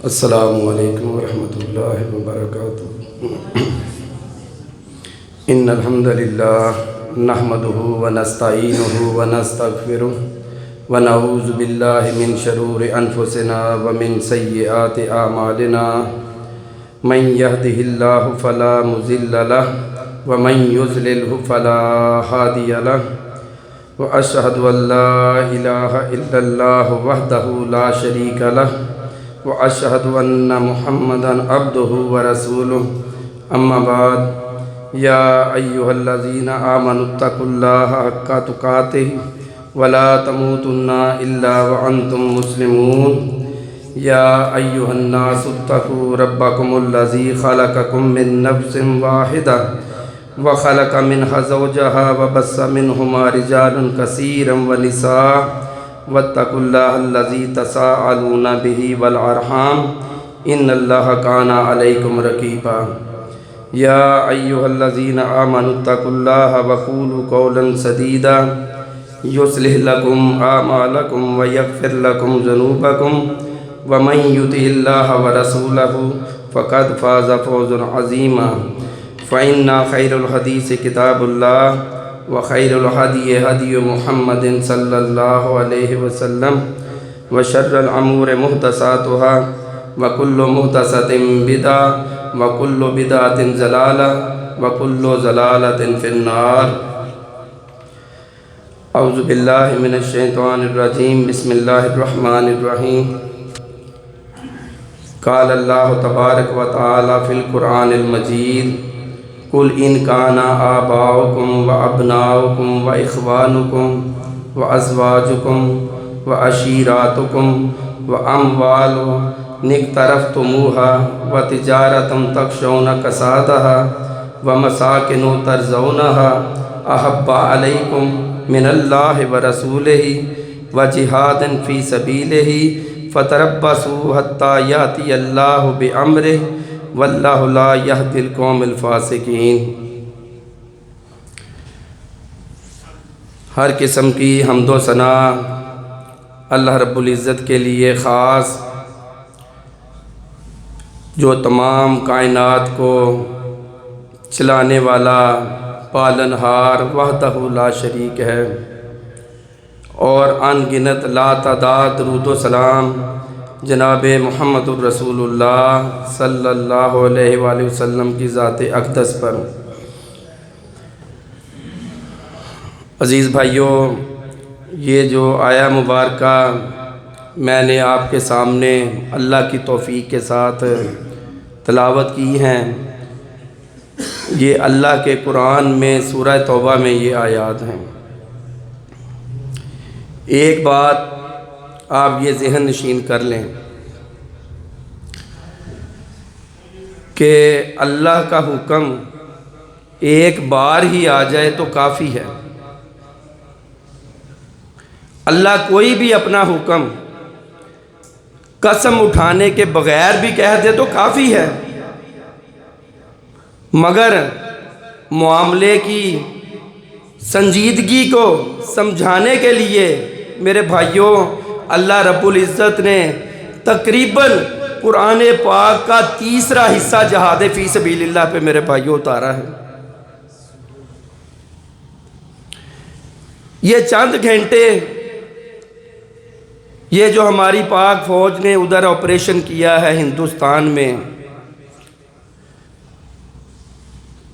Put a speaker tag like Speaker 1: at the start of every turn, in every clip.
Speaker 1: السلام علیکم ورحمۃ اللہ وبرکاتہ۔ ان الحمد للہ نحمدہ ونستعینہ ونستغفرہ ونعوذ باللہ من شرور انفسنا ومن سیئات اعمالنا من یہدہ اللہ فلا مضل لہ ومن یضللہ فلا ہادی لہ واشہد ان لا الہ الا اللہ وحدہ لا شریک لہ واشہد ان محمدا عبدہ ورسولہ اما بعد یا ایھا الذین آمنوا اتقوا اللہ حق تقاتہ ولا تموتن الا وانتم مسلمون یا ایھا الناس اتقوا ربکم الذی خلقکم من نفس واحدہ وخلق منها زوجها وبث منهما رجالا كثيرا ونساء واتقوا الله الذي تساءلون به والأرحام إن الله كان عليكم رقيبا يا أيها الذين آمنوا اتقوا الله وقولوا قولا سديدا يصلح لكم أعمالكم ويغفر لكم ذنوبكم ومن يطع الله ورسوله فقد فاز فوزا عظيما فإن خير الحديث كتاب الله وخير الهدي هدي محمد صلى الله عليه وسلم وشر الأمور محدثاتها وكل محدثة بدعة وكل بدعة ضلالة وكل ضلالة في النار۔ اعوذ بالله من الشيطان الرجيم بسم الله الرحمن الرحيم۔ قال الله تبارك وتعالى في القرآن المجيد قل ان كان آباؤكم وابناؤكم واخوانكم وازواجكم وعشيراتكم واموال اقترفتموها وتجارة تخشون كسادها ومساكن ترضونها احب عليكم من الله ورسوله وجهاد في سبيله فتربصوا حتى يأتي الله بأمره واللہ لا یہدی القوم الفاسقین۔ ہر قسم کی حمد و ثنا اللہ رب العزت کے لیے خاص، جو تمام کائنات کو چلانے والا پالن ہار وحدہ لا شریک ہے، اور ان گنت لا تعداد درود و سلام جناب محمد الرسول اللہ صلی اللہ علیہ وآلہ وسلم کی ذات اقدس پر۔ عزیز بھائیوں، یہ جو آیہ مبارکہ میں نے آپ کے سامنے اللہ کی توفیق کے ساتھ تلاوت کی ہیں، یہ اللہ کے قرآن میں سورہ توبہ میں یہ آیات ہیں۔ ایک بات آپ یہ ذہن نشین کر لیں کہ اللہ کا حکم ایک بار ہی آ جائے تو کافی ہے۔ اللہ کوئی بھی اپنا حکم قسم اٹھانے کے بغیر بھی کہہ دے تو کافی ہے، مگر معاملے کی سنجیدگی کو سمجھانے کے لیے میرے بھائیوں اللہ رب العزت نے تقریباً قرآن پاک کا تیسرا حصہ جہاد فی سبیل اللہ پہ میرے بھائیوں اتارا ہے۔ یہ چند گھنٹے یہ جو ہماری پاک فوج نے ادھر آپریشن کیا ہے ہندوستان میں،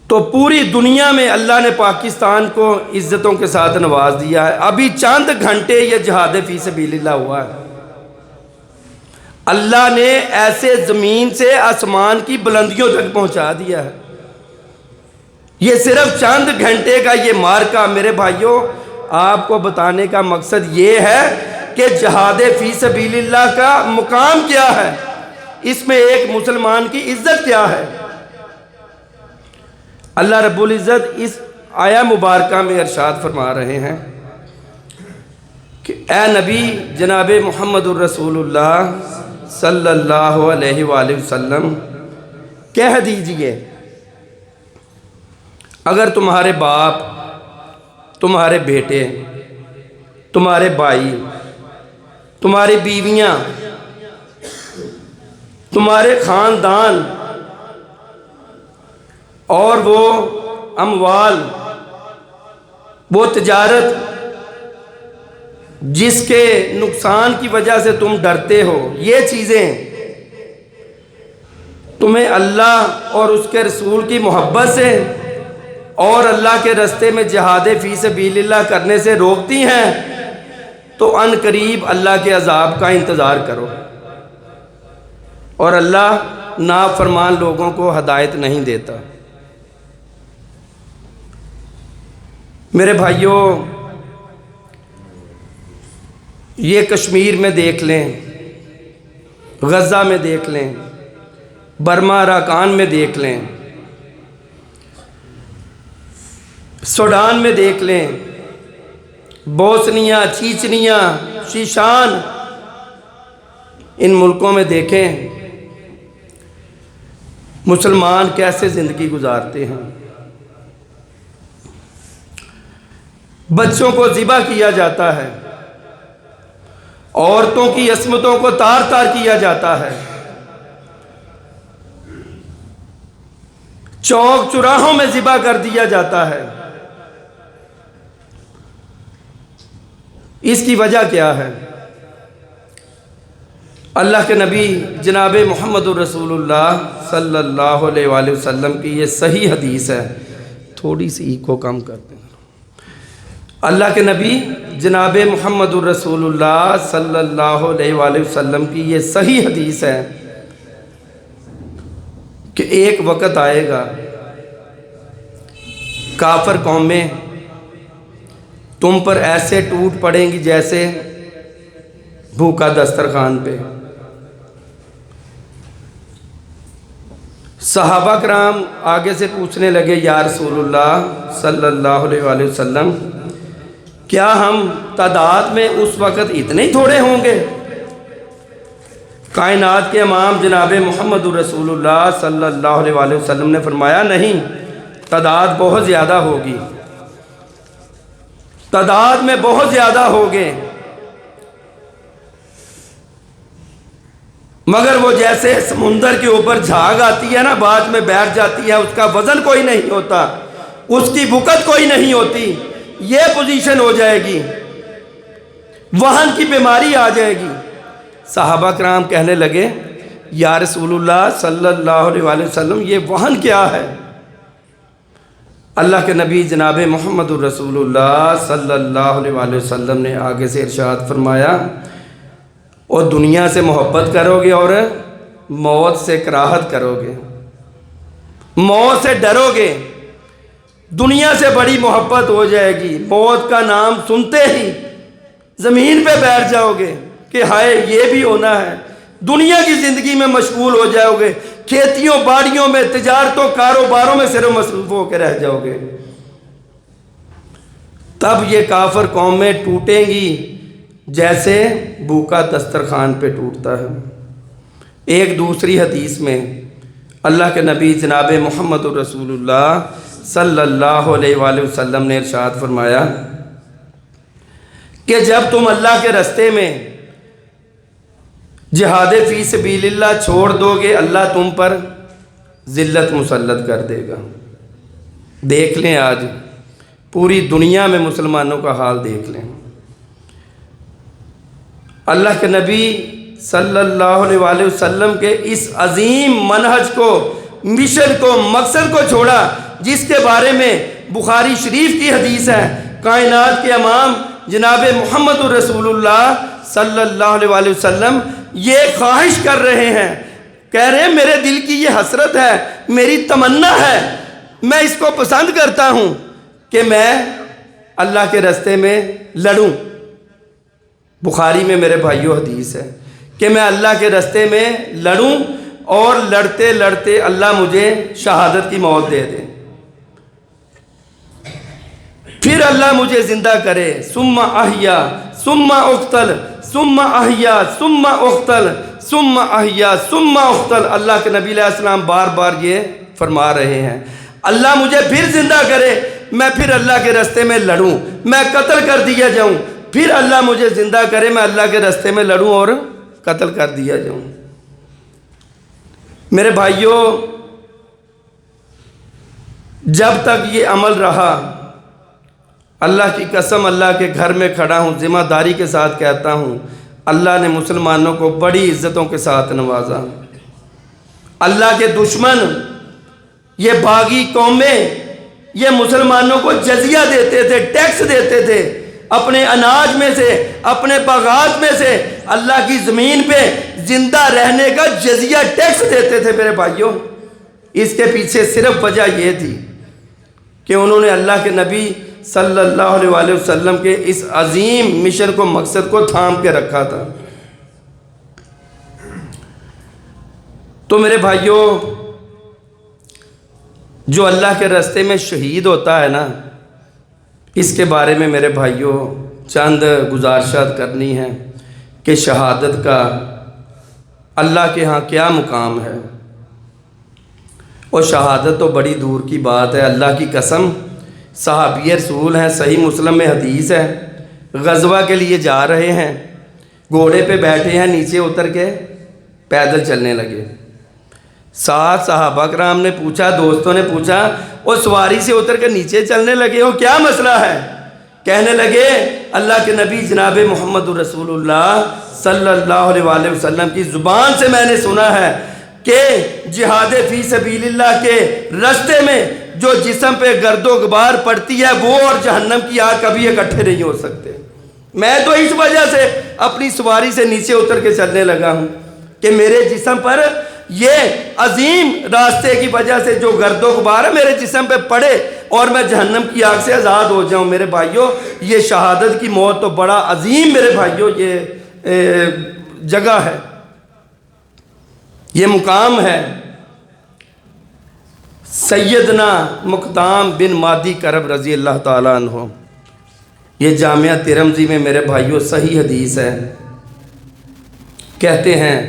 Speaker 1: تو پوری دنیا میں اللہ نے پاکستان کو عزتوں کے ساتھ نواز دیا ہے۔ ابھی چند گھنٹے یہ جہاد فی سبیل اللہ ہوا ہے، اللہ نے ایسے زمین سے آسمان کی بلندیوں تک پہنچا دیا ہے۔ یہ صرف چند گھنٹے کا یہ مارکا میرے بھائیوں آپ کو بتانے کا مقصد یہ ہے کہ جہاد فی سبیل اللہ کا مقام کیا ہے، اس میں ایک مسلمان کی عزت کیا ہے۔ اللہ رب العزت اس آیہ مبارکہ میں ارشاد فرما رہے ہیں کہ اے نبی جناب محمد الرسول اللہ صلی اللہ علیہ وآلہ وسلم کہہ دیجئے، اگر تمہارے باپ، تمہارے بیٹے، تمہارے بھائی، تمہاری بیویاں، تمہارے خاندان اور وہ اموال، وہ تجارت جس کے نقصان کی وجہ سے تم ڈرتے ہو، یہ چیزیں تمہیں اللہ اور اس کے رسول کی محبت سے اور اللہ کے راستے میں جہاد فی سبیل اللہ کرنے سے روکتی ہیں، تو ان قریب اللہ کے عذاب کا انتظار کرو۔ اور اللہ نافرمان لوگوں کو ہدایت نہیں دیتا۔ میرے بھائیوں، یہ کشمیر میں دیکھ لیں، غزہ میں دیکھ لیں، برما اراکان میں دیکھ لیں، سوڈان میں دیکھ لیں، بوسنیا، چیچنیا، شیشان، ان ملکوں میں دیکھیں مسلمان کیسے زندگی گزارتے ہیں۔ بچوں کو ذبح کیا جاتا ہے، عورتوں کی عصمتوں کو تار تار کیا جاتا ہے، چوک چراہوں میں ذبح کر دیا جاتا ہے۔ اس کی وجہ کیا ہے؟ اللہ کے نبی جناب محمد الرسول اللہ صلی اللہ علیہ وآلہ وسلم کی یہ صحیح حدیث ہے، تھوڑی سی ایکو کم کرتے ہیں۔ اللہ کے نبی جناب محمد الرسول اللہ صلی اللہ علیہ وآلہ وسلم کی یہ صحیح حدیث ہے کہ ایک وقت آئے گا کافر قومیں تم پر ایسے ٹوٹ پڑیں گی جیسے بھوکا دسترخوان پہ۔ صحابہ کرام آگے سے پوچھنے لگے، یا رسول اللہ صلی اللہ علیہ وآلہ وسلم، کیا ہم تعداد میں اس وقت اتنے ہی تھوڑے ہوں گے؟ کائنات کے امام جناب محمد الرسول اللہ صلی اللہ علیہ وآلہ وسلم نے فرمایا، نہیں، تعداد بہت زیادہ ہوگی، تعداد میں بہت زیادہ ہوگے، مگر وہ جیسے سمندر کے اوپر جھاگ آتی ہے نا، بعد میں بیٹھ جاتی ہے، اس کا وزن کوئی نہیں ہوتا، اس کی بکت کوئی نہیں ہوتی، یہ پوزیشن ہو جائے گی، وہن کی بیماری آ جائے گی۔ صحابہ کرام کہنے لگے، یا رسول اللہ صلی اللہ علیہ وآلہ وسلم، یہ وہن کیا ہے؟ اللہ کے نبی جناب محمد الرسول اللہ صلی اللہ علیہ وآلہ وسلم نے آگے سے ارشاد فرمایا، اور دنیا سے محبت کرو گے اور موت سے کراہت کرو گے، موت سے ڈرو گے، دنیا سے بڑی محبت ہو جائے گی، موت کا نام سنتے ہی زمین پہ بیٹھ جاؤ گے کہ ہائے یہ بھی ہونا ہے، دنیا کی زندگی میں مشغول ہو جاؤ گے، کھیتیوں باڑیوں میں، تجارتوں کاروباروں میں صرف مصروف ہو کے رہ جاؤ گے۔ تب یہ کافر قومیں ٹوٹیں گی جیسے بھوکا دسترخوان پہ ٹوٹتا ہے۔ ایک دوسری حدیث میں اللہ کے نبی جناب محمد الرسول اللہ صلی اللہ علیہ وآلہ وسلم نے ارشاد فرمایا کہ جب تم اللہ کے راستے میں جہاد فی سبیل اللہ چھوڑ دو گے، اللہ تم پر ذلت مسلط کر دے گا۔ دیکھ لیں آج پوری دنیا میں مسلمانوں کا حال دیکھ لیں۔ اللہ کے نبی صلی اللہ علیہ وآلہ وسلم کے اس عظیم منہج کو، مشن کو، مقصد کو چھوڑا جس کے بارے میں بخاری شریف کی حدیث ہے۔ کائنات کے امام جناب محمد الرسول اللہ صلی اللہ علیہ وآلہ وسلم یہ خواہش کر رہے ہیں، کہہ رہے ہیں میرے دل کی یہ حسرت ہے، میری تمنا ہے، میں اس کو پسند کرتا ہوں کہ میں اللہ کے راستے میں لڑوں۔ بخاری میں میرے بھائیو حدیث ہے کہ میں اللہ کے راستے میں لڑوں اور لڑتے لڑتے اللہ مجھے شہادت کی موت دے دے، پھر اللہ مجھے زندہ کرے، ثم احیا ثم اقتل ثم احیا ثم اقتل ثم احیا ثم اقتل۔ اللہ کے نبی علیہ السلام بار بار یہ فرما رہے ہیں، اللہ مجھے پھر زندہ کرے، میں پھر اللہ کے راستے میں لڑوں، میں قتل کر دیا جاؤں، پھر اللہ مجھے زندہ کرے، میں اللہ کے راستے میں لڑوں اور قتل کر دیا جاؤں۔ میرے بھائیوں، جب تک یہ عمل رہا، اللہ کی قسم اللہ کے گھر میں کھڑا ہوں، ذمہ داری کے ساتھ کہتا ہوں، اللہ نے مسلمانوں کو بڑی عزتوں کے ساتھ نوازا۔ اللہ کے دشمن، یہ باغی قومیں، یہ مسلمانوں کو جزیہ دیتے تھے، ٹیکس دیتے تھے، اپنے اناج میں سے، اپنے باغات میں سے اللہ کی زمین پہ زندہ رہنے کا جزیہ ٹیکس دیتے تھے۔ میرے بھائیوں، اس کے پیچھے صرف وجہ یہ تھی کہ انہوں نے اللہ کے نبی صلی اللہ علیہ وسلم کے اس عظیم مشن کو، مقصد کو تھام کے رکھا تھا۔ تو میرے بھائیوں، جو اللہ کے راستے میں شہید ہوتا ہے نا، اس کے بارے میں میرے بھائیوں چند گزارشات کرنی ہے کہ شہادت کا اللہ کے ہاں کیا مقام ہے۔ اور شہادت تو بڑی دور کی بات ہے، اللہ کی قسم، صحابی رسول ہیں، صحیح مسلم میں حدیث ہے، غزوہ کے لیے جا رہے ہیں، گھوڑے پہ بیٹھے ہیں، نیچے اتر کے پیدل چلنے لگے۔ ساتھ صحابہ کرام نے پوچھا، دوستوں نے پوچھا، اور سواری سے اتر کے نیچے چلنے لگے ہو، کیا مسئلہ ہے؟ کہنے لگے، اللہ کے نبی جناب محمد رسول اللہ صلی اللہ علیہ وسلم کی زبان سے میں نے سنا ہے کہ جہاد فی سبیل اللہ کے راستے میں جو جسم پہ گرد و غبار پڑتی ہے، وہ اور جہنم کی آگ کبھی اکٹھے نہیں ہو سکتے۔ میں تو اس وجہ سے اپنی سواری سے نیچے اتر کے چلنے لگا ہوں کہ میرے جسم پر یہ عظیم راستے کی وجہ سے جو گرد و غبار ہے میرے جسم پہ پڑے اور میں جہنم کی آگ سے آزاد ہو جاؤں۔ میرے بھائیوں، یہ شہادت کی موت تو بڑا عظیم میرے بھائیوں یہ جگہ ہے، یہ مقام ہے۔ سیدنا مقدام بن مادی کرب رضی اللہ تعالیٰ عنہ، یہ جامعہ ترمذی میں میرے بھائیوں صحیح حدیث ہے، کہتے ہیں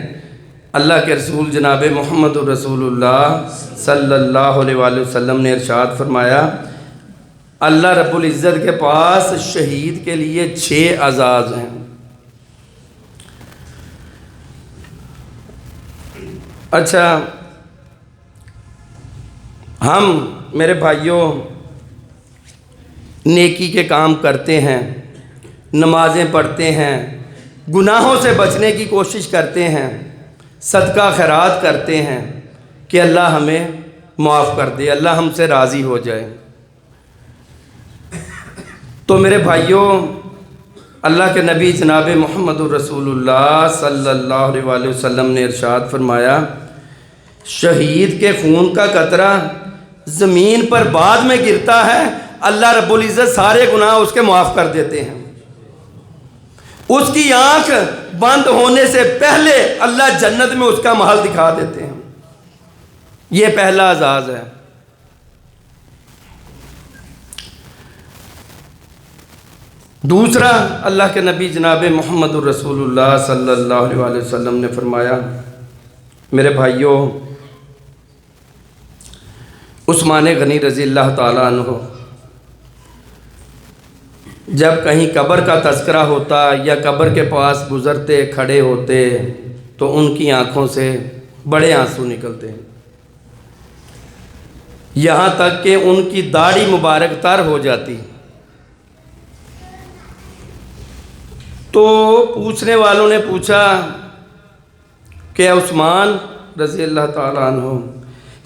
Speaker 1: اللہ کے رسول جناب محمد رسول اللہ صلی اللہ علیہ وسلم نے ارشاد فرمایا، اللہ رب العزت کے پاس شہید کے لیے 6 اعزاز ہیں۔ اچھا، ہم میرے بھائیوں نیکی کے کام کرتے ہیں، نمازیں پڑھتے ہیں، گناہوں سے بچنے کی کوشش کرتے ہیں، صدقہ خیرات کرتے ہیں کہ اللہ ہمیں معاف کر دے، اللہ ہم سے راضی ہو جائے۔ تو میرے بھائیوں، اللہ کے نبی جناب محمد رسول اللہ صلی اللہ علیہ وسلم نے ارشاد فرمایا، شہید کے خون کا قطرہ زمین پر بعد میں گرتا ہے، اللہ رب العزت سارے گناہ اس کے معاف کر دیتے ہیں۔ اس کی آنکھ بند ہونے سے پہلے اللہ جنت میں اس کا محل دکھا دیتے ہیں۔ یہ پہلا اعزاز ہے۔ دوسرا، اللہ کے نبی جناب محمد رسول اللہ صلی اللہ علیہ وسلم نے فرمایا، میرے بھائیوں، عثمان غنی رضی اللہ تعالیٰ عنہ جب کہیں قبر کا تذکرہ ہوتا یا قبر کے پاس گزرتے کھڑے ہوتے تو ان کی آنکھوں سے بڑے آنسو نکلتے ہیں، یہاں تک کہ ان کی داڑھی مبارک تر ہو جاتی۔ تو پوچھنے والوں نے پوچھا کہ عثمان رضی اللہ تعالیٰ عنہ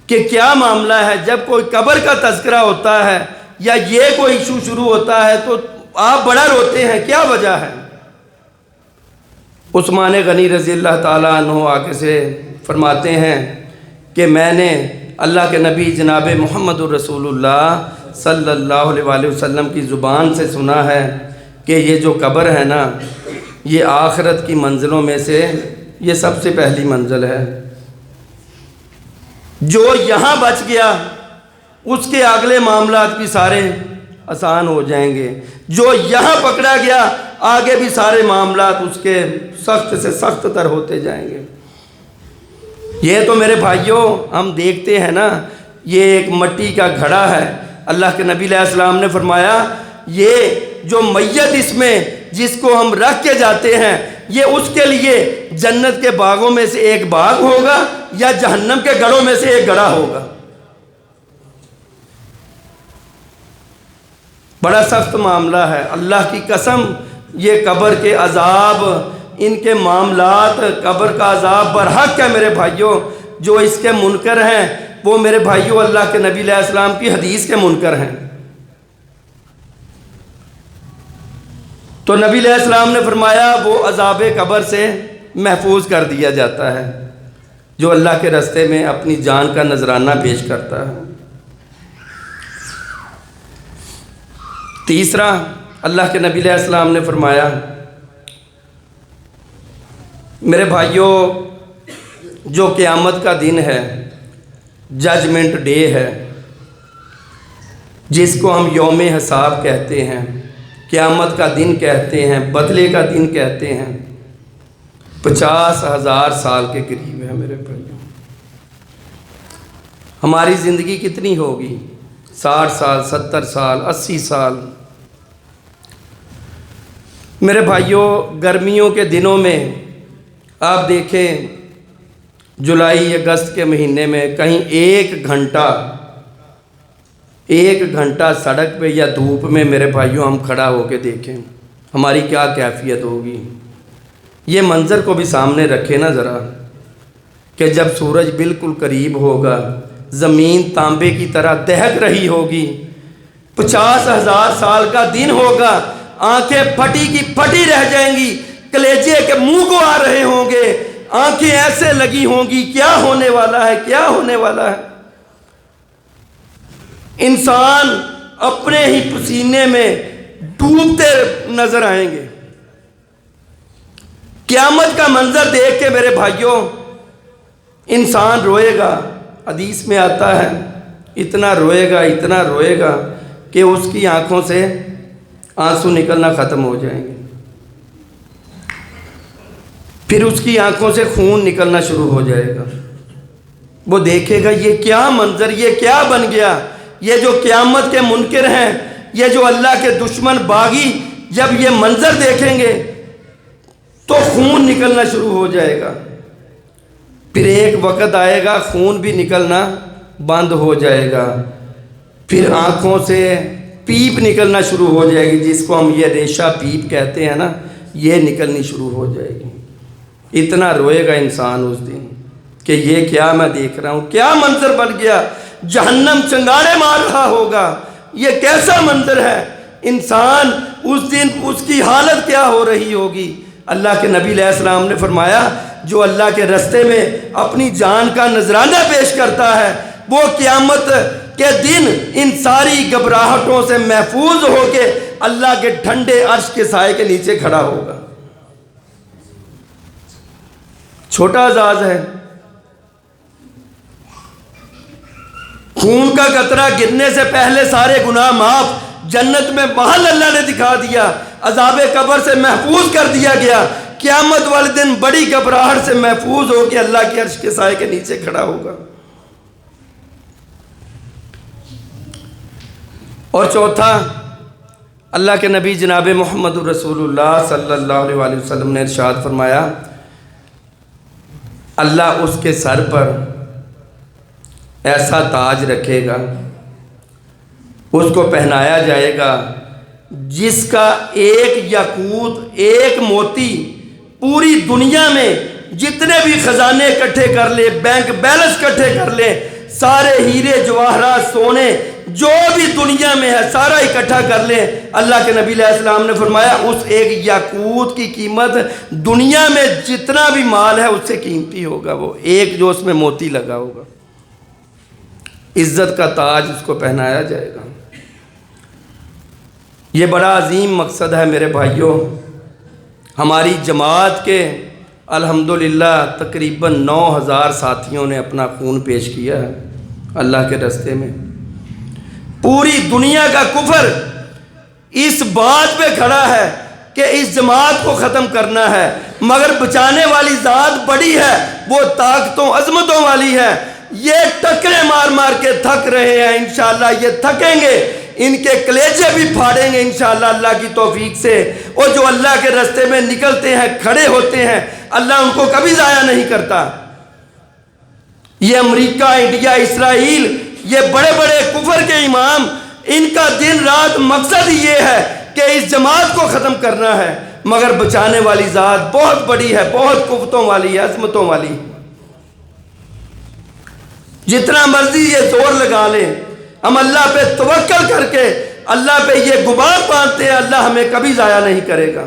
Speaker 1: کہ کیا معاملہ ہے، جب کوئی قبر کا تذکرہ ہوتا ہے یا یہ کوئی ایشو شروع ہوتا ہے تو آپ بڑا روتے ہیں، کیا وجہ ہے؟ عثمان غنی رضی اللہ تعالیٰ عنہ آگے سے فرماتے ہیں کہ میں نے اللہ کے نبی جناب محمد رسول اللہ صلی اللہ علیہ وسلم کی زبان سے سنا ہے کہ یہ جو قبر ہے نا، یہ آخرت کی منزلوں میں سے یہ سب سے پہلی منزل ہے۔ جو یہاں بچ گیا اس کے اگلے معاملات بھی سارے آسان ہو جائیں گے، جو یہاں پکڑا گیا آگے بھی سارے معاملات اس کے سخت سے سخت تر ہوتے جائیں گے۔ یہ تو میرے بھائیوں ہم دیکھتے ہیں نا، یہ ایک مٹی کا گھڑا ہے، اللہ کے نبی علیہ السلام نے فرمایا یہ جو میت اس میں جس کو ہم رکھ کے جاتے ہیں، یہ اس کے لیے جنت کے باغوں میں سے ایک باغ ہوگا یا جہنم کے گڑھوں میں سے ایک گڑھا ہوگا؟ بڑا سخت معاملہ ہے، اللہ کی قسم۔ یہ قبر کے عذاب، ان کے معاملات، قبر کا عذاب برحق ہے میرے بھائیوں۔ جو اس کے منکر ہیں وہ میرے بھائیوں اللہ کے نبی علیہ السلام کی حدیث کے منکر ہیں۔ تو نبی علیہ السلام نے فرمایا وہ عذاب قبر سے محفوظ کر دیا جاتا ہے جو اللہ کے راستے میں اپنی جان کا نذرانہ پیش کرتا ہے۔ تیسرا، اللہ کے نبی علیہ السلام نے فرمایا میرے بھائیوں جو قیامت کا دن ہے، ججمنٹ ڈے ہے، جس کو ہم یوم حساب کہتے ہیں، قیامت کا دن کہتے ہیں، بدلے کا دن کہتے ہیں، 50,000 سال کے قریب ہے میرے بھائیوں۔ ہماری زندگی کتنی ہوگی؟ 60 سال، 70 سال، 80 سال۔ میرے بھائیوں گرمیوں کے دنوں میں آپ دیکھیں، جولائی اگست کے مہینے میں کہیں ایک گھنٹہ سڑک پہ یا دھوپ میں میرے بھائیوں ہم کھڑا ہو کے دیکھیں، ہماری کیا کیفیت ہوگی۔ یہ منظر کو بھی سامنے رکھے نا ذرا، کہ جب سورج بالکل قریب ہوگا، زمین تانبے کی طرح دہک رہی ہوگی، 50,000 سال کا دن ہوگا، آنکھیں پھٹی کی پھٹی رہ جائیں گی، کلیجے کے منہ کو آ رہے ہوں گے، آنکھیں ایسے لگی ہوں گی کیا ہونے والا ہے، کیا ہونے والا ہے۔ انسان اپنے ہی پسینے میں ڈوبتے نظر آئیں گے۔ قیامت کا منظر دیکھ کے میرے بھائیوں انسان روئے گا۔ حدیث میں آتا ہے اتنا روئے گا کہ اس کی آنکھوں سے آنسو نکلنا ختم ہو جائیں گے، پھر اس کی آنکھوں سے خون نکلنا شروع ہو جائے گا۔ وہ دیکھے گا یہ کیا منظر، یہ کیا بن گیا۔ یہ جو قیامت کے منکر ہیں، یہ جو اللہ کے دشمن باغی جب یہ منظر دیکھیں گے تو خون نکلنا شروع ہو جائے گا، پھر ایک وقت آئے گا خون بھی نکلنا بند ہو جائے گا، پھر آنکھوں سے پیپ نکلنا شروع ہو جائے گی، جس کو ہم یہ ریشہ پیپ کہتے ہیں نا، یہ نکلنی شروع ہو جائے گی۔ اتنا روئے گا انسان اس دن کہ یہ کیا میں دیکھ رہا ہوں، کیا منظر بن گیا۔ جہنم چنگاڑے مار رہا ہوگا، یہ کیسا منظر ہے۔ انسان اس دن اس کی حالت کیا ہو رہی ہوگی۔ اللہ کے نبی علیہ السلام نے فرمایا جو اللہ کے راستے میں اپنی جان کا نذرانہ پیش کرتا ہے وہ قیامت کے دن ان ساری گھبراہٹوں سے محفوظ ہو کے اللہ کے ٹھنڈے عرش کے سائے کے نیچے کھڑا ہوگا۔ چھوٹا اعزاز ہے، خون کا قطرہ گرنے سے پہلے سارے گناہ معاف، جنت میں محل اللہ نے دکھا دیا، عذاب قبر سے محفوظ کر دیا گیا، قیامت والے دن بڑی گھبراہٹ سے محفوظ ہو کے اللہ کے عرش کے سائے کے نیچے کھڑا ہوگا۔ اور چوتھا، اللہ کے نبی جناب محمد رسول اللہ صلی اللہ علیہ وآلہ وسلم نے ارشاد فرمایا اللہ اس کے سر پر ایسا تاج رکھے گا، اس کو پہنایا جائے گا جس کا ایک یاقوت، ایک موتی پوری دنیا میں جتنے بھی خزانے اکٹھے کر لے، بینک بیلنس اکٹھے کر لے، سارے ہیرے جواہرات سونے جو بھی دنیا میں ہے سارا اکٹھا کر لے، اللہ کے نبی علیہ السلام نے فرمایا اس ایک یاقوت کی قیمت دنیا میں جتنا بھی مال ہے اس سے قیمتی ہوگا، وہ ایک جو اس میں موتی لگا ہوگا۔ عزت کا تاج اس کو پہنایا جائے گا۔ یہ بڑا عظیم مقصد ہے میرے بھائیوں۔ ہماری جماعت کے الحمدللہ تقریباً 9,000 ساتھیوں نے اپنا خون پیش کیا ہے اللہ کے راستے میں۔ پوری دنیا کا کفر اس بات پہ کھڑا ہے کہ اس جماعت کو ختم کرنا ہے، مگر بچانے والی ذات بڑی ہے، وہ طاقتوں عظمتوں والی ہے۔ یہ ٹکرے مار مار کے تھک رہے ہیں، انشاءاللہ یہ تھکیں گے، ان کے کلیجے بھی پھاڑیں گے انشاءاللہ اللہ کی توفیق سے، اور جو اللہ کے راستے میں نکلتے ہیں، کھڑے ہوتے ہیں، اللہ ان کو کبھی ضائع نہیں کرتا۔ یہ امریکہ، انڈیا، اسرائیل، یہ بڑے بڑے کفر کے امام، ان کا دن رات مقصد یہ ہے کہ اس جماعت کو ختم کرنا ہے، مگر بچانے والی ذات بہت بڑی ہے، بہت قوتوں والی ہے، عظمتوں والی۔ جتنا مرضی یہ زور لگا لیں، ہم اللہ پہ توکل کر کے اللہ پہ یہ گمان باندھتے ہیں، اللہ ہمیں کبھی ضائع نہیں کرے گا۔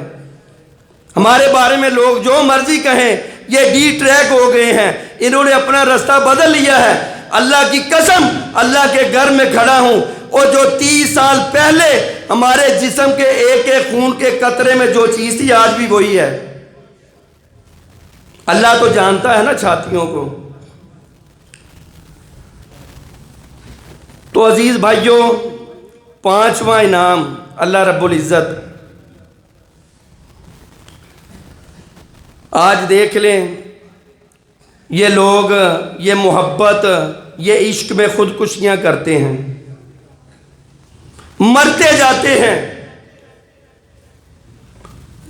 Speaker 1: ہمارے بارے میں لوگ جو مرضی کہیں، یہ ڈی ٹریک ہو گئے ہیں، انہوں نے اپنا راستہ بدل لیا ہے۔ اللہ کی قسم، اللہ کے گھر میں کھڑا ہوں، اور جو 30 سال پہلے ہمارے جسم کے ایک ایک خون کے قطرے میں جو چیز تھی، آج بھی وہی ہے۔ اللہ تو جانتا ہے نا چھاتیوں کو۔ تو عزیز بھائیوں، 5واں انعام اللہ رب العزت، آج دیکھ لیں یہ لوگ یہ محبت، یہ عشق میں خودکشیاں کرتے ہیں، مرتے جاتے ہیں،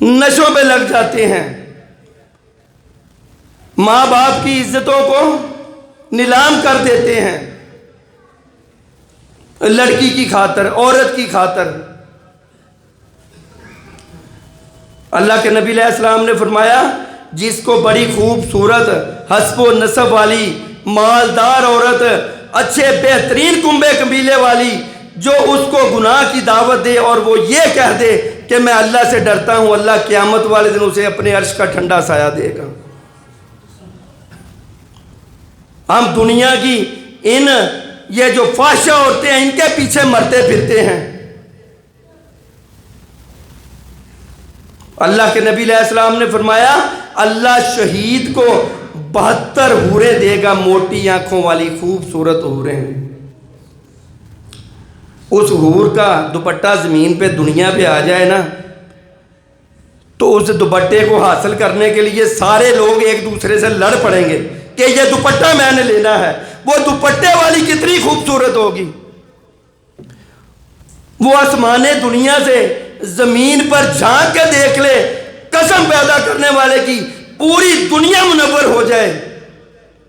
Speaker 1: نشوں پہ لگ جاتے ہیں، ماں باپ کی عزتوں کو نیلام کر دیتے ہیں، لڑکی کی خاطر، عورت کی خاطر۔ اللہ کے نبی علیہ السلام نے فرمایا، جس کو بڑی خوبصورت حسب و نسب والی مالدار عورت، اچھے بہترین کنبے قبیلے والی، جو اس کو گناہ کی دعوت دے اور وہ یہ کہہ دے کہ میں اللہ سے ڈرتا ہوں، اللہ قیامت والے دن اسے اپنے عرش کا ٹھنڈا سایہ دے گا۔ ہم دنیا کی یہ جو فحشہ عورتیں ہیں، ان کے پیچھے مرتے پھرتے ہیں۔ اللہ کے نبی علیہ السلام نے فرمایا، اللہ شہید کو 72 حوریں دے گا، موٹی آنکھوں والی خوبصورت حوریں۔ اس حور کا دوپٹہ زمین پہ دنیا پہ آ جائے نا، تو اس دوپٹے کو حاصل کرنے کے لیے سارے لوگ ایک دوسرے سے لڑ پڑیں گے کہ یہ دوپٹہ میں نے لینا ہے۔ وہ دوپٹے والی کتنی خوبصورت ہوگی، وہ آسمان دنیا سے زمین پر جھانک کے دیکھ لے، قسم پیدا کرنے والے کی، پوری دنیا منور ہو جائے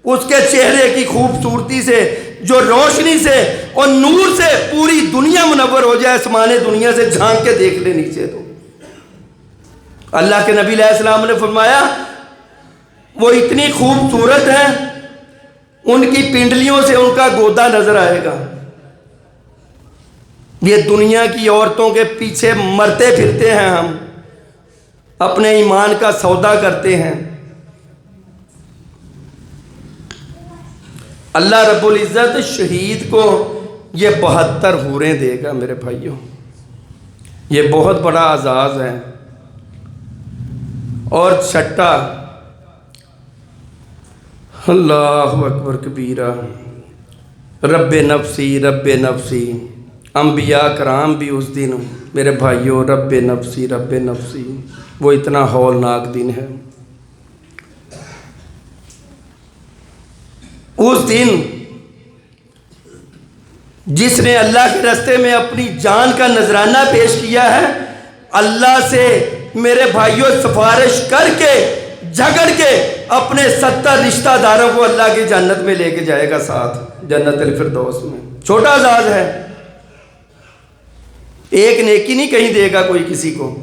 Speaker 1: اس کے چہرے کی خوبصورتی سے، جو روشنی سے اور نور سے پوری دنیا منور ہو جائے، آسمان دنیا سے جھانک کے دیکھ لے نیچے تو۔ اللہ کے نبی علیہ السلام نے فرمایا، وہ اتنی خوبصورت ہیں، ان کی پنڈلیوں سے ان کا گودا نظر آئے گا۔ یہ دنیا کی عورتوں کے پیچھے مرتے پھرتے ہیں، ہم اپنے ایمان کا سودا کرتے ہیں۔ اللہ رب العزت شہید کو یہ 72 حوریں دے گا۔ میرے بھائیوں، یہ بہت بڑا اعزاز ہے۔ اور چھٹا، اللہ اکبر کبیرہ، رب نفسی رب نفسی۔ انبیاء کرام بھی اس دن، میرے بھائیوں، رب نفسی رب نفسی، وہ اتنا ہولناک دن ہے۔ اس دن جس نے اللہ کے راستے میں اپنی جان کا نذرانہ پیش کیا ہے، اللہ سے میرے بھائیوں سفارش کر کے، جھگڑ کے، اپنے 70 رشتہ داروں کو اللہ کی جنت میں لے کے جائے گا، ساتھ جنت الفردوس میں۔ چھوٹا اعزاز ہے، ایک نیکی نہیں کہیں دے گا کوئی کسی کو۔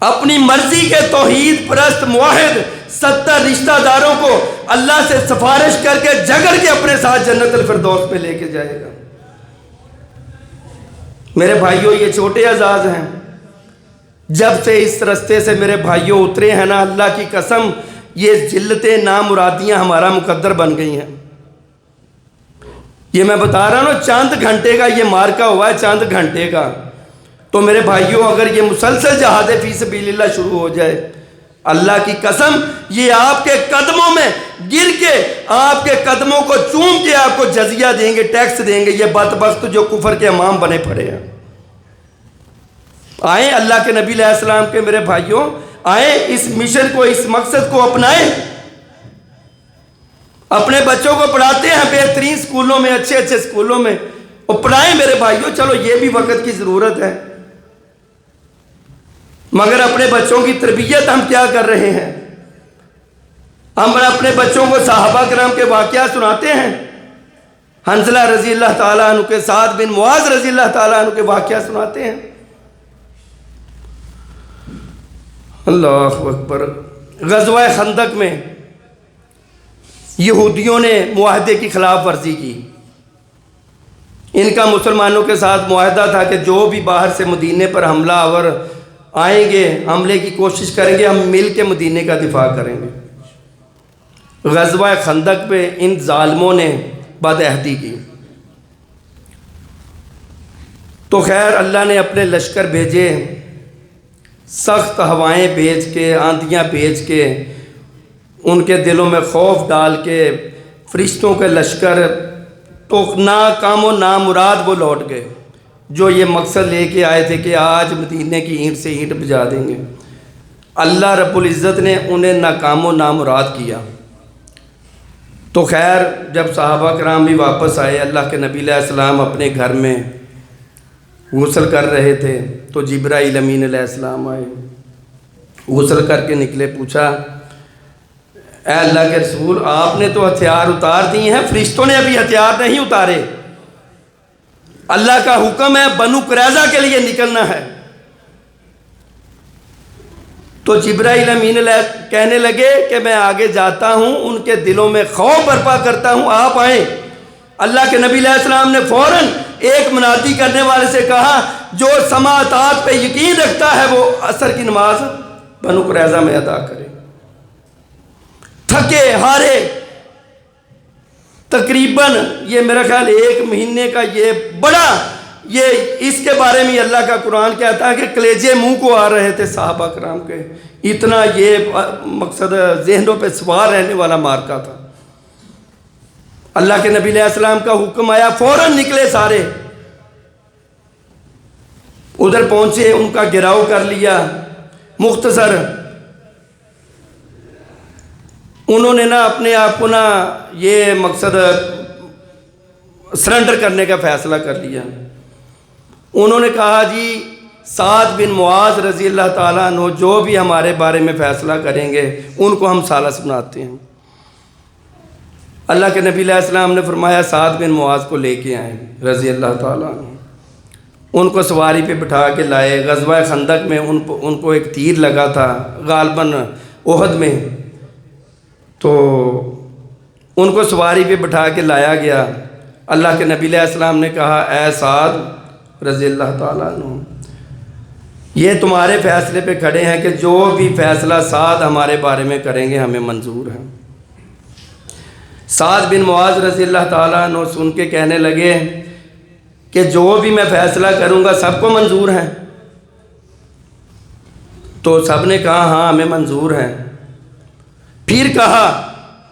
Speaker 1: اپنی مرضی کے توحید پرست موحد 70 رشتہ داروں کو اللہ سے سفارش کر کے، جھگڑ کے اپنے ساتھ جنت الفردوس میں لے کے جائے گا۔ میرے بھائیوں، یہ چھوٹے اعزاز ہیں۔ جب سے اس رستے سے میرے بھائیوں اترے ہیں نا، اللہ کی قسم، یہ ذلتیں نامرادیاں ہمارا مقدر بن گئی ہیں۔ یہ میں بتا رہا ہوں نا، چند گھنٹے کا یہ مارکا ہوا ہے، چند گھنٹے کا۔ تو میرے بھائیوں، اگر یہ مسلسل جہاد فی سبیل اللہ شروع ہو جائے، اللہ کی قسم، یہ آپ کے قدموں میں گر کے، آپ کے قدموں کو چوم کے آپ کو جزیہ دیں گے، ٹیکس دیں گے، یہ بدبخت جو کفر کے امام بنے پڑے ہیں۔ آئیں اللہ کے نبی علیہ السلام کے میرے بھائیوں، آئیں اس مشن کو، اس مقصد کو اپنائیں۔ اپنے بچوں کو پڑھاتے ہیں بہترین سکولوں میں، اچھے اچھے سکولوں میں، اور پڑھائیں میرے بھائیوں، چلو یہ بھی وقت کی ضرورت ہے، مگر اپنے بچوں کی تربیت ہم کیا کر رہے ہیں؟ ہم اپنے بچوں کو صحابہ کرام کے واقعات سناتے ہیں؟ حنظلہ رضی اللہ تعالیٰ عنہ کے، سعد بن معاذ رضی اللہ تعالیٰ عنہ کے واقعات سناتے ہیں؟ اللہ اکبر۔ غزوہ خندق میں یہودیوں نے معاہدے کی خلاف ورزی کی۔ ان کا مسلمانوں کے ساتھ معاہدہ تھا کہ جو بھی باہر سے مدینے پر حملہ آور آئیں گے، حملے کی کوشش کریں گے، ہم مل کے مدینے کا دفاع کریں گے۔ غزوہ خندق پہ ان ظالموں نے بد عہدی کی، تو خیر اللہ نے اپنے لشکر بھیجے، سخت ہوائیں بھیج کے، آندھیاں بھیج کے، ان کے دلوں میں خوف ڈال کے فرشتوں کے لشکر تو ناکام و نامراد وہ لوٹ گئے، جو یہ مقصد لے کے آئے تھے کہ آج مدینے کی اینٹ سے اینٹ بجا دیں گے۔ اللہ رب العزت نے انہیں ناکام و نامراد کیا۔ تو خیر جب صحابہ کرام بھی واپس آئے، اللہ کے نبی علیہ السلام اپنے گھر میں غسل کر رہے تھے، تو جبرائیل امین علیہ السلام آئے، غسل کر کے نکلے، پوچھا اے اللہ کے رسول، آپ نے تو ہتھیار اتار دیے ہیں، فرشتوں نے ابھی ہتھیار نہیں اتارے، اللہ کا حکم ہے بنو قریظہ کے لیے نکلنا ہے۔ تو جبرائیل امین علیہ کہنے لگے کہ میں آگے جاتا ہوں، ان کے دلوں میں خوف برپا کرتا ہوں، آپ آئیں۔ اللہ کے نبی علیہ السلام نے فوراً ایک منادی کرنے والے سے کہا، جو سماعتات پہ یقین رکھتا ہے وہ عصر کی نماز بنو قریظہ میں ادا کرے۔ تھکے ہارے تقریباً یہ میرا خیال 1 مہینے کا یہ بڑا، یہ اس کے بارے میں اللہ کا قرآن کہتا ہے کہ کلیجے منہ کو آ رہے تھے صحابہ کرام کے، اتنا یہ مقصد ذہنوں پہ سوار رہنے والا مارکا تھا۔ اللہ کے نبی علیہ السلام کا حکم آیا، فوراً نکلے سارے، ادھر پہنچے، ان کا گھیراؤ کر لیا۔ مختصر انہوں نے اپنے آپ کو یہ مقصد سرنڈر کرنے کا فیصلہ کر لیا۔ انہوں نے کہا جی سعد بن معاذ رضی اللہ تعالیٰ عنہ جو بھی ہمارے بارے میں فیصلہ کریں گے ان کو ہم سالس بناتے ہیں۔ اللہ کے نبی علیہ السلام نے فرمایا سعد بن معاذ کو لے کے آئیں رضی اللہ تعالیٰ عنہ، ان کو سواری پہ بٹھا کے لائے۔ غزوہ خندق میں ان کو ایک تیر لگا تھا غالباً احد میں، تو ان کو سواری پہ بٹھا کے لایا گیا۔ اللہ کے نبی علیہ السلام نے کہا اے سعد رضی اللہ تعالیٰ عنہ، یہ تمہارے فیصلے پہ کھڑے ہیں کہ جو بھی فیصلہ سعد ہمارے بارے میں کریں گے ہمیں منظور ہے۔ سعد بن معاذ رضی اللہ تعالیٰ عنہ سن کے کہنے لگے کہ جو بھی میں فیصلہ کروں گا سب کو منظور ہے؟ تو سب نے کہا ہاں ہمیں منظور ہے۔ پھر کہا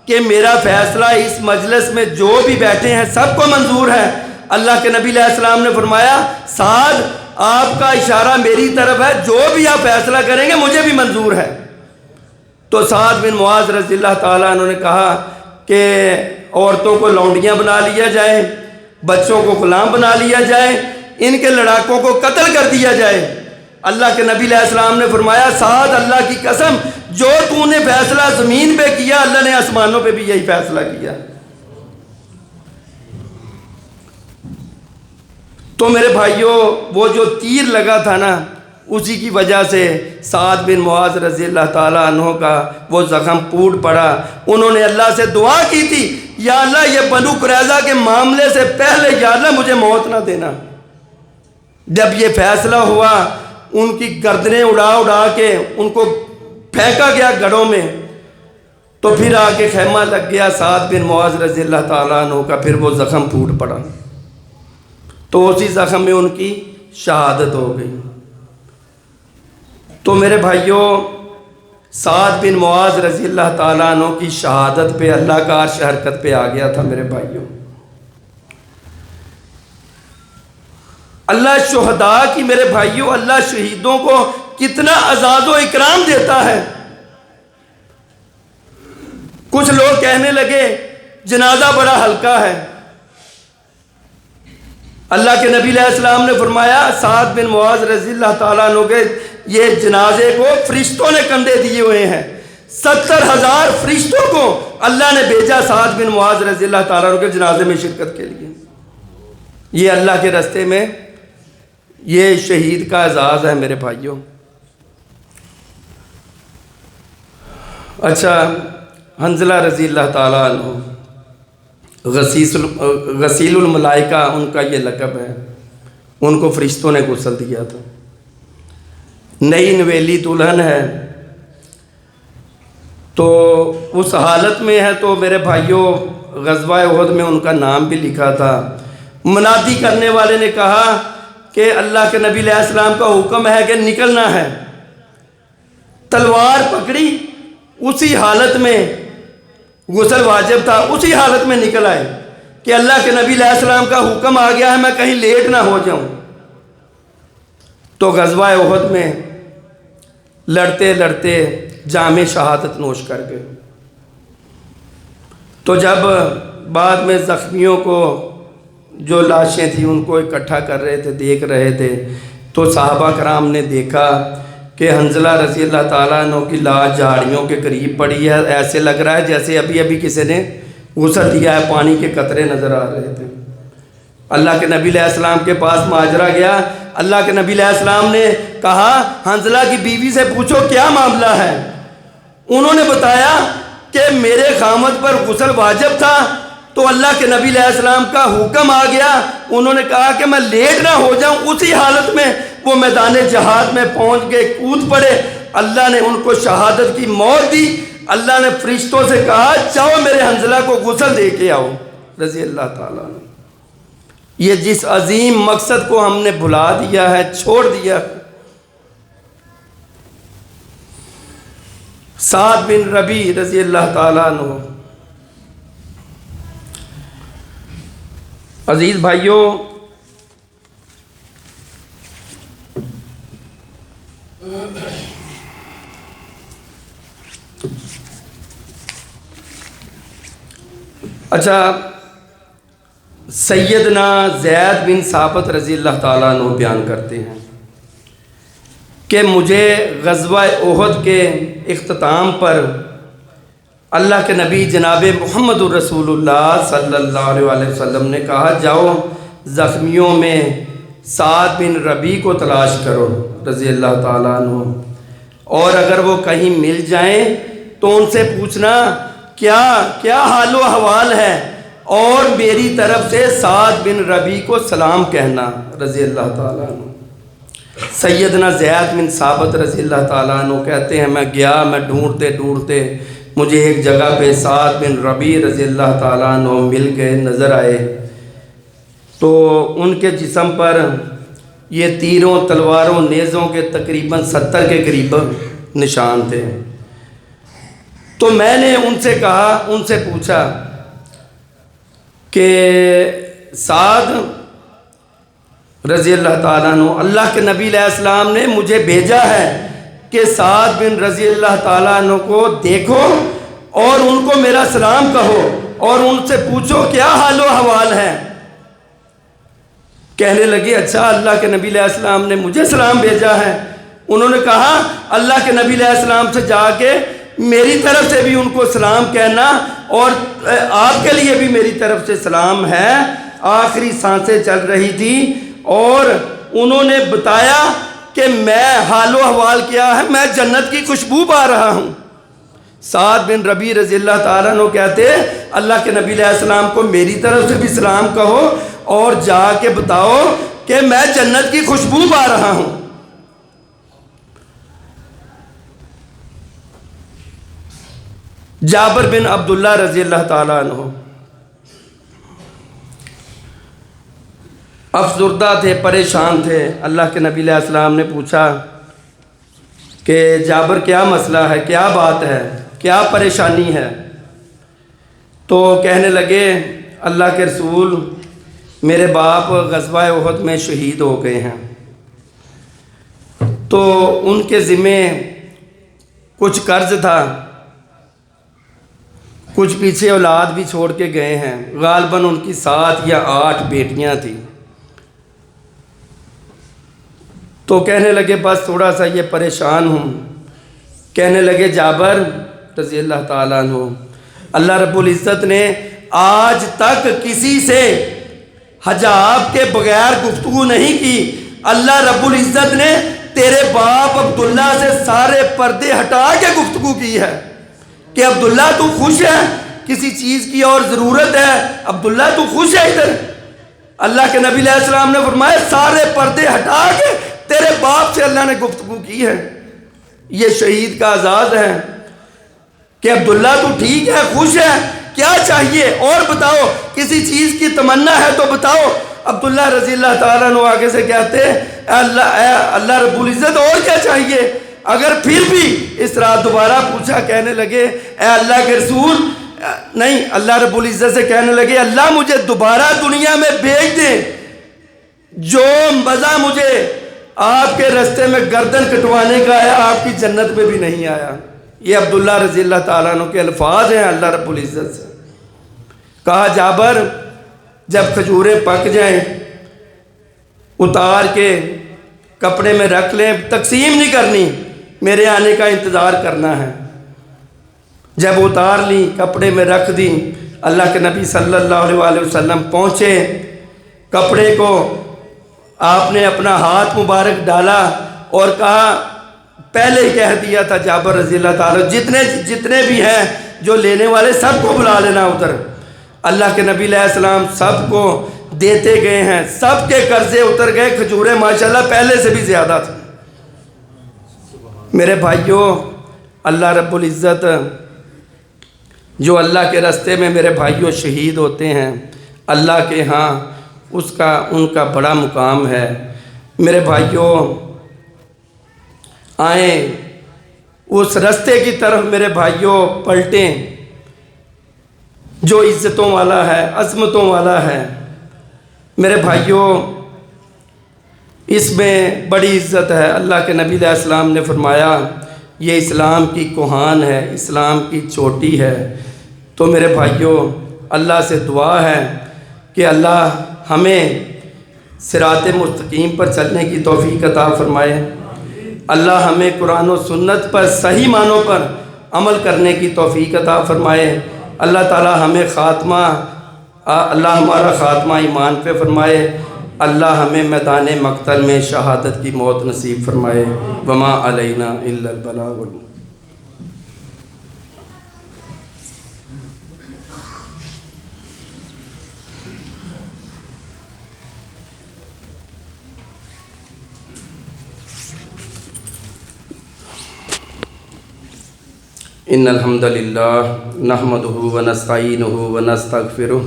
Speaker 1: کہ میرا فیصلہ اس مجلس میں جو بھی بیٹھے ہیں سب کو منظور ہے۔ اللہ کے نبی علیہ السلام نے فرمایا سعد آپ کا اشارہ میری طرف ہے، جو بھی آپ فیصلہ کریں گے مجھے بھی منظور ہے۔ تو سعد بن معاذ رضی اللہ تعالیٰ عنہ نے کہا کہ عورتوں کو لونڈیاں بنا لیا جائے، بچوں کو غلام بنا لیا جائے، ان کے لڑاکوں کو قتل کر دیا جائے۔ اللہ کے نبی علیہ السلام نے فرمایا سعد اللہ کی قسم جو تو نے فیصلہ زمین پہ کیا اللہ نے آسمانوں پہ بھی یہی فیصلہ کیا۔ تو میرے بھائیوں وہ جو تیر لگا تھا اسی کی وجہ سے سعد بن معاذ رضی اللہ تعالیٰ عنہ کا وہ زخم پھوٹ پڑا۔ انہوں نے اللہ سے دعا کی تھی یا اللہ یہ بنو قریظہ کے معاملے سے پہلے یا اللہ مجھے موت نہ دینا۔ جب یہ فیصلہ ہوا ان کی گردنیں اڑا اڑا کے ان کو پھینکا گیا گڑھوں میں، تو پھر آ کے خیمہ لگ گیا سعد بن معاذ رضی اللہ تعالیٰ عنہ کا، پھر وہ زخم پھوٹ پڑا، تو اسی زخم میں ان کی شہادت ہو گئی۔ تو میرے بھائیوں سعد بن معاذ رضی اللہ تعالیٰ عنہ کی شہادت پہ اللہ کا عرش حرکت پہ آ گیا تھا۔ میرے بھائیوں اللہ شہداء کی، میرے بھائیوں اللہ شہیدوں کو کتنا اعزاز و اکرام دیتا ہے۔ کچھ لوگ کہنے لگے جنازہ بڑا ہلکا ہے، اللہ کے نبی علیہ السلام نے فرمایا سعد بن معاذ رضی اللہ تعالیٰ عنہ کے یہ جنازے کو فرشتوں نے کندھے دیے ہوئے ہیں، 70,000 فرشتوں کو اللہ نے بھیجا سعد بن معاذ رضی اللہ تعالیٰ عنہ کے جنازے میں شرکت کے لیے۔ یہ اللہ کے راستے میں یہ شہید کا اعزاز ہے میرے بھائیوں۔ اچھا، حنظلہ رضی اللہ تعالیٰ عنہ غسیل الملائکہ ان کا یہ لقب ہے، ان کو فرشتوں نے غسل دیا تھا، نئی نویلی دلہن ہے تو اس حالت میں ہے، تو میرے بھائیوں غزوہ احد میں ان کا نام بھی لکھا تھا۔ منادی کرنے والے نے کہا کہ اللہ کے نبی علیہ السلام کا حکم ہے کہ نکلنا ہے، تلوار پکڑی، اسی حالت میں غسل واجب تھا، اسی حالت میں نکل آئے کہ اللہ کے نبی علیہ السلام کا حکم آ گیا ہے، میں کہیں لیٹ نہ ہو جاؤں۔ تو غزوہ احد میں لڑتے لڑتے جام شہادت نوش کر گئے۔ تو جب بعد میں زخمیوں کو جو لاشیں تھیں ان کو اکٹھا کر رہے تھے، دیکھ رہے تھے، تو صحابہ کرام نے دیکھا کہ حنظلہ رضی اللہ تعالیٰ عنہ کی لاش جھاڑیوں کے قریب پڑی ہے، ایسے لگ رہا ہے جیسے ابھی ابھی کسی نے غسل دیا ہے، پانی کے قطرے نظر آ رہے تھے۔ اللہ کے نبی علیہ السلام کے پاس ماجرہ گیا، اللہ کے نبی علیہ السلام نے کہا حنظلہ کی بیوی سے پوچھو کیا معاملہ ہے۔ انہوں نے بتایا کہ میرے خامد پر غسل واجب تھا تو اللہ کے نبی علیہ السلام کا حکم آ گیا، انہوں نے کہا کہ میں لیٹ نہ ہو جاؤں، اسی حالت میں وہ میدان جہاد میں پہنچ گئے، کود پڑے، اللہ نے ان کو شہادت کی موت دی۔ اللہ نے فرشتوں سے کہا جاؤ میرے حنظلہ کو غسل دے کے آؤ رضی اللہ تعالیٰ عنہ۔ یہ جس عظیم مقصد کو ہم نے بھلا دیا ہے، چھوڑ دیا، سعد بن ربیع رضی اللہ تعالیٰ عنہ۔ عزیز بھائیوں، اچھا، سیدنا زید بن ثابت رضی اللہ تعالیٰ عنہ بیان کرتے ہیں کہ مجھے غزوہ احد کے اختتام پر اللہ کے نبی جناب محمد الرسول اللہ صلی اللہ علیہ وسلم نے کہا جاؤ زخمیوں میں سعد بن ربیع کو تلاش کرو رضی اللہ تعالیٰ عنہ، اور اگر وہ کہیں مل جائیں تو ان سے پوچھنا کیا حال و احوال ہے، اور میری طرف سے سعد بن ربیع کو سلام کہنا رضی اللہ تعالیٰ عنہ۔ سیدنا زید بن ثابت رضی اللہ تعالیٰ عنہ کہتے ہیں میں گیا، میں ڈھونڈتے ڈھونڈتے مجھے ایک جگہ پہ سعد بن ربیع رضی اللہ تعالیٰ عنہ مل گئے، نظر آئے، تو ان کے جسم پر یہ تیروں تلواروں نیزوں کے تقریباً 70 کے قریب نشان تھے۔ تو میں نے ان سے کہا، ان سے پوچھا کہ سعد رضی اللہ تعالیٰ عنہ، اللہ کے نبی علیہ السلام نے مجھے بھیجا ہے کہ سعد بن رضی اللہ تعالیٰ عنہ کو دیکھو اور ان کو میرا سلام کہو اور ان سے پوچھو کیا حال و احوال ہے۔ کہنے لگے اچھا، اللہ کے نبی علیہ السلام نے مجھے سلام بھیجا ہے۔ انہوں نے کہا اللہ کے نبی علیہ السلام سے جا کے میری طرف سے بھی ان کو سلام کہنا، اور آپ کے لیے بھی میری طرف سے سلام ہے۔ آخری سانسیں چل رہی تھی اور انہوں نے بتایا کہ میں حال و احوال کیا ہے، میں جنت کی خوشبو پا رہا ہوں۔ سعد بن ربیع رضی اللہ تعالیٰ عنہ کہتے اللہ کے نبی علیہ السلام کو میری طرف سے بھی سلام کہو اور جا کے بتاؤ کہ میں جنت کی خوشبو پا رہا ہوں۔ جابر بن عبداللہ رضی اللہ تعالیٰ عنہ افسردہ تھے، پریشان تھے۔ اللہ کے نبی علیہ السلام نے پوچھا کہ جابر کیا مسئلہ ہے، کیا بات ہے، کیا پریشانی ہے؟ تو کہنے لگے اللہ کے رسول میرے باپ غزوہ احد میں شہید ہو گئے ہیں، تو ان کے ذمے کچھ قرض تھا، کچھ پیچھے اولاد بھی چھوڑ کے گئے ہیں، غالباً ان کی 7 یا 8 بیٹیاں تھیں، تو کہنے لگے بس تھوڑا سا یہ پریشان ہوں. کہنے لگے جابر رضی اللہ تعالیٰ عنہ اللہ رب العزت نے آج تک کسی سے حجاب کے بغیر گفتگو نہیں کی. اللہ رب العزت نے تیرے باپ عبداللہ سے سارے پردے ہٹا کے گفتگو کی ہے کہ عبداللہ تو خوش ہے, کسی چیز کی اور ضرورت ہے, عبداللہ تو خوش ہے ادھر. اللہ کے نبی علیہ السلام نے فرمایا سارے پردے ہٹا کے تیرے باپ سے اللہ نے گفتگو کی ہے. یہ شہید کا اعزاز ہے کہ عبداللہ تو ٹھیک ہے, خوش ہے, کیا چاہیے اور بتاؤ, کسی چیز کی تمنا ہے تو بتاؤ. عبداللہ رضی اللہ تعالیٰ عنہ آگے سے کہتے ہیں اللہ رب العزت اور کیا چاہیے. اگر پھر بھی اس رات دوبارہ پوچھا, کہنے لگے اے اللہ کے رسول, نہیں, اللہ رب العزت سے کہنے لگے اللہ مجھے دوبارہ دنیا میں بھیج دیں, جو مزہ مجھے آپ کے رستے میں گردن کٹوانے کا ہے آپ کی جنت میں بھی نہیں آیا. یہ عبداللہ رضی اللہ تعالیٰ عنہ کے الفاظ ہیں اللہ رب العزت سے. کہا جابر جب کھجوریں پک جائیں اتار کے کپڑے میں رکھ لیں, تقسیم نہیں کرنی, میرے آنے کا انتظار کرنا ہے. جب اتار لی کپڑے میں رکھ دی, اللہ کے نبی صلی اللہ علیہ وسلم پہنچے, کپڑے کو آپ نے اپنا ہاتھ مبارک ڈالا اور کہا, پہلے ہی کہہ دیا تھا جابر رضی اللہ تعالیٰ جتنے بھی ہیں جو لینے والے سب کو بلا لینا ادھر. اللہ کے نبی علیہ السلام سب کو دیتے گئے ہیں, سب کے قرضے اتر گئے, کھجوریں ماشاءاللہ پہلے سے بھی زیادہ تھیں. میرے بھائیوں, اللہ رب العزت جو اللہ کے راستے میں میرے بھائیوں شہید ہوتے ہیں, اللہ کے ہاں ان کا بڑا مقام ہے. میرے بھائیوں آئیں اس راستے کی طرف میرے بھائیوں پلٹیں جو عزتوں والا ہے, عظمتوں والا ہے. میرے بھائیوں اس میں بڑی عزت ہے. اللہ کے نبی علیہ السلام نے فرمایا یہ اسلام کی کوہان ہے, اسلام کی چوٹی ہے. تو میرے بھائیوں اللہ سے دعا ہے کہ اللہ ہمیں صراط مستقیم پر چلنے کی توفیق عطا فرمائے. اللہ ہمیں قرآن و سنت پر صحیح معنوں پر عمل کرنے کی توفیق عطا فرمائے. اللہ تعالی ہمیں اللہ ہمارا خاتمہ ایمان پہ فرمائے. اللہ ہمیں میدان مقتل میں شہادت کی موت نصیب فرمائے. وما علینا الا البلاغ. ان الحمد للہ نحمدہ ونستعینہ ونستغفرہ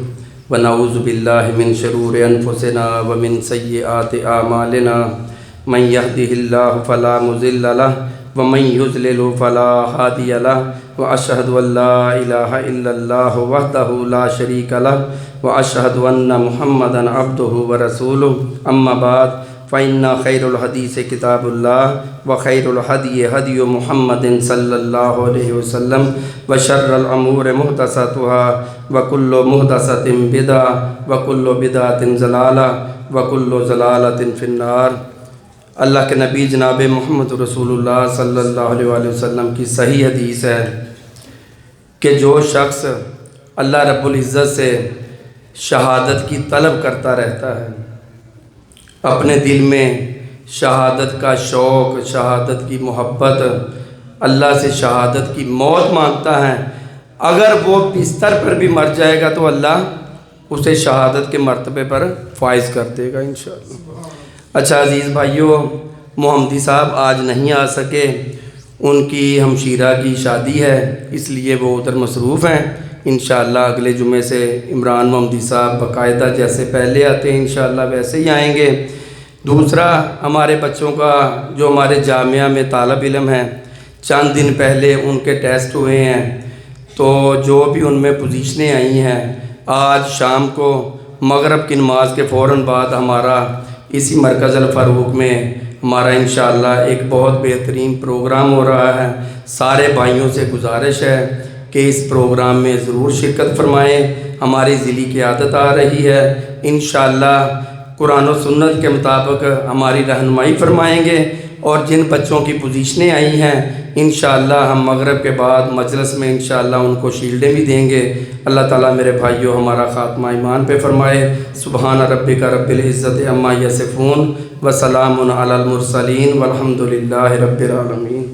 Speaker 1: ونعوذ باللہ من شرور انفسنا ومن سیئات اعمالنا من یہدہ اللہ فلا مضل لہ ومن یضلل فلا ہادی لہ واشہد ان لا الہ الا اللہ وحدہ لا شریک لہ واشہد ان محمدا عبدہ ورسولہ. اما بعد فإن خير الحديث كتاب الله وخير الهدي هدي محمد صلى الله عليه وسلم وشر الأمور محدثاتها وكل محدثة بدعة وكل بدعة ضلالة وكل ضلالة في النار. اللہ کے نبی جناب محمد رسول اللہ صلی اللہ علیہ وآلہ وسلم کی صحیح حدیث ہے کہ جو شخص اللہ رب العزت سے شہادت کی طلب کرتا رہتا ہے, اپنے دل میں شہادت کا شوق, شہادت کی محبت, اللہ سے شہادت کی موت مانگتا ہے, اگر وہ بستر پر بھی مر جائے گا تو اللہ اسے شہادت کے مرتبے پر فائز کر دے گا انشاءاللہ. اچھا عزیز بھائیوں, محمدی صاحب آج نہیں آ سکے, ان کی ہمشیرہ کی شادی ہے اس لیے وہ ادھر مصروف ہیں. انشاءاللہ اگلے جمعے سے عمران محمدی صاحب باقاعدہ جیسے پہلے آتے ہیں انشاءاللہ ویسے ہی آئیں گے. دوسرا, ہمارے بچوں کا جو ہمارے جامعہ میں طالب علم ہیں, چند دن پہلے ان کے ٹیسٹ ہوئے ہیں, تو جو بھی ان میں پوزیشنیں آئی ہیں, آج شام کو مغرب کی نماز کے فوراً بعد ہمارا اسی مرکز الفاروق میں ہمارا انشاءاللہ ایک بہت بہترین پروگرام ہو رہا ہے. سارے بھائیوں سے گزارش ہے کہ اس پروگرام میں ضرور شرکت فرمائیں. ہماری ذیلی قیادت آ رہی ہے انشاءاللہ. قرآن و سنت کے مطابق ہماری رہنمائی فرمائیں گے، اور جن بچوں کی پوزیشنیں آئی ہیں انشاءاللہ ہم مغرب کے بعد مجلس میں انشاءاللہ ان کو شیلڈیں بھی دیں گے۔ اللہ تعالیٰ میرے بھائیوں ہمارا خاتمہ ایمان پہ فرمائے۔ سبحان ربک رب العزت عما یصفون وسلام علی المرسلین والحمد للہ رب العالمین۔